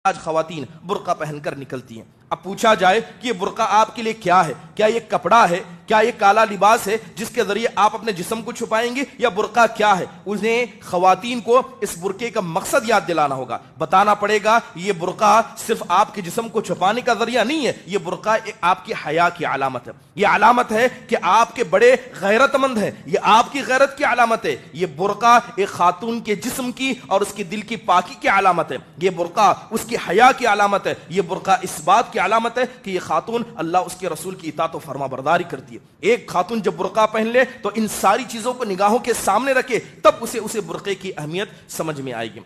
آج خواتین برقع پہن کر نکلتی ہیں. اب پوچھا جائے کہ یہ برقع آپ کے لیے کیا ہے؟ کیا یہ کپڑا ہے؟ کیا یہ کالا لباس ہے جس کے ذریعے آپ اپنے جسم کو چھپائیں گے؟ یا برقع کیا ہے؟ انہیں خواتین کو اس برقعے کا مقصد یاد دلانا ہوگا، بتانا پڑے گا یہ برقع صرف آپ کے جسم کو چھپانے کا ذریعہ نہیں ہے، یہ برقع آپ کی حیا کی علامت ہے. یہ علامت ہے کہ آپ کے بڑے غیرت مند ہیں، یہ آپ کی غیرت کی علامت ہے. یہ برقع ایک خاتون کے جسم کی اور اس کے دل کی پاکی کی علامت ہے. یہ برقع اس کی حیا کی علامت ہے. یہ برقع اس بات کی علامت ہے کہ یہ خاتون اللہ اس کے رسول کی اطاعت و فرما برداری کرتی ہے. ایک خاتون جب برقع پہن لے تو ان ساری چیزوں کو نگاہوں کے سامنے رکھے، تب اسے برقعے کی اہمیت سمجھ میں آئے گی.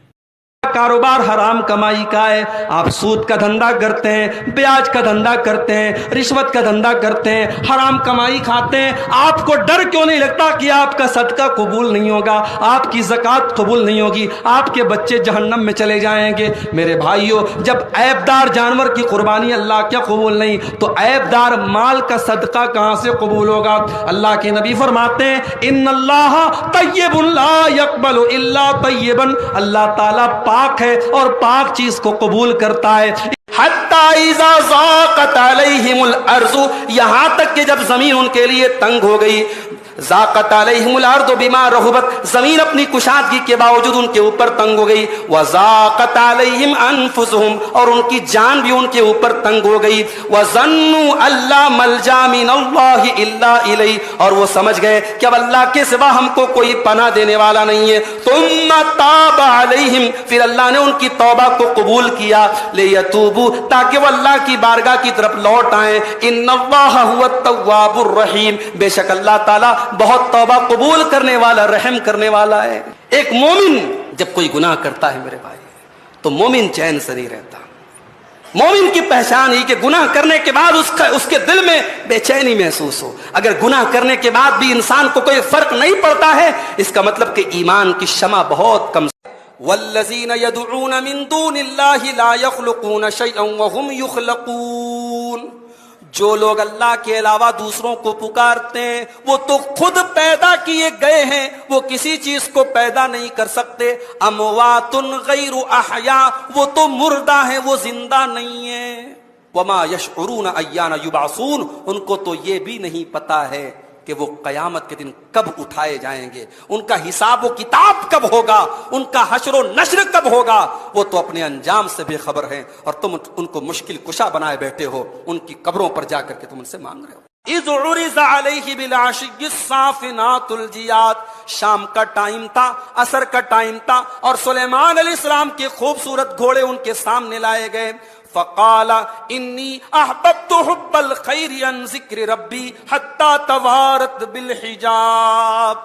کاروبار حرام کمائی کا ہے، آپ سود کا دھندا کرتے ہیں، بیاج کا دھندا کرتے ہیں، رشوت کا دھندا کرتے ہیں، حرام کمائی کھاتے ہیں. آپ کو ڈر کیوں نہیں لگتا کہ آپ کا صدقہ قبول نہیں ہوگا، آپ کی زکوٰۃ قبول نہیں ہوگی، آپ کے بچے جہنم میں چلے جائیں گے؟ میرے بھائیوں، جب عیب دار جانور کی قربانی اللہ کیا قبول نہیں تو عیب دار مال کا صدقہ کہاں سے قبول ہوگا؟ اللہ کے نبی فرماتے ہیں ان اللہ طیب لا یقبل الا طیبا، اللہ تعالیٰ پاک ہے اور پاک چیز کو قبول کرتا ہے. حتی اذا ضاقت علیہم الارض، یہاں تک کہ جب زمین ان کے لیے تنگ ہو گئی. ضاقت علیہم الارض بما رحبت، زمین اپنی کشادگی کے باوجود ان کے اوپر تنگ ہو گئی. وضاقت علیہم انفسہم، اور ان کی جان بھی ان کے اوپر تنگ ہو گئی. وظنوا الا ملجا من اللہ الا الیہ، اور وہ سمجھ گئے کہ اب اللہ کے سوا ہم کو کوئی پناہ دینے والا نہیں ہے. ثم تاب علیہم، پھر اللہ نے ان کی توبہ کو قبول کیا. لیتوبوا، تاکہ وہ اللہ کی بارگاہ کی طرف لوٹ آئیں. ان اللہ هو التواب الرحیم، بے شک اللہ تعالیٰ بہت توبہ قبول کرنے والا، رحم کرنے والا ہے. ایک مومن جب کوئی گناہ کرتا ہے میرے بھائی تو مومن چین سے نہیں رہتا. مومن کی پہچان ہی کہ گناہ کرنے کے بعد اس کے دل میں بے چینی محسوس ہو. اگر گناہ کرنے کے بعد بھی انسان کو کوئی فرق نہیں پڑتا ہے، اس کا مطلب کہ ایمان کی شمع بہت کم. والذین یدعون من دون اللہ لا یخلقون شیئا وهم یخلقون، جو لوگ اللہ کے علاوہ دوسروں کو پکارتے ہیں وہ تو خود پیدا کیے گئے ہیں، وہ کسی چیز کو پیدا نہیں کر سکتے. اموات غیر احیاء، وہ تو مردہ ہیں، وہ زندہ نہیں ہیں. وما یشعرون ایان یبعثون، ان کو تو یہ بھی نہیں پتا ہے کہ وہ قیامت کے دن کب اٹھائے جائیں گے، ان کا حساب و کتاب کب ہوگا، ان کا حشر و نشر کب ہوگا. وہ تو اپنے انجام سے بے خبر ہیں اور تم ان کو مشکل کشا بنائے بیٹھے ہو. ان کی قبروں پر جا کر کے تم ان سے مانگ رہے ہو. اذ عرض علیہ بالعشی الصافنات الجیاد، شام کا ٹائم تھا، عصر کا ٹائم تھا، اور سلیمان علیہ السلام کے خوبصورت گھوڑے ان کے سامنے لائے گئے. فقال انی احببت حب الخیر عن ذکر ربی حتی توارت بالحجاب.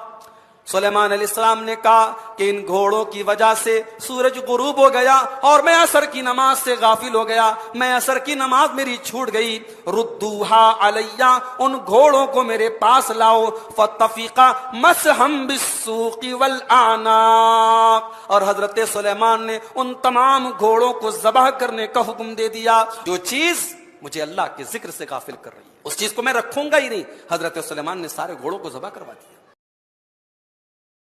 سلیمان علیہ السلام نے کہا کہ ان گھوڑوں کی وجہ سے سورج غروب ہو گیا اور میں عصر کی نماز سے غافل ہو گیا، میں عصر کی نماز میری چھوٹ گئی. ردوہا علیہ، ان گھوڑوں کو میرے پاس لاؤ. فتفقا مسحم بالسوق والاعناق، اور حضرت سلیمان نے ان تمام گھوڑوں کو ذبح کرنے کا حکم دے دیا. جو چیز مجھے اللہ کے ذکر سے غافل کر رہی ہے اس چیز کو میں رکھوں گا ہی نہیں. حضرت سلیمان نے سارے گھوڑوں کو ذبح کروا دیا.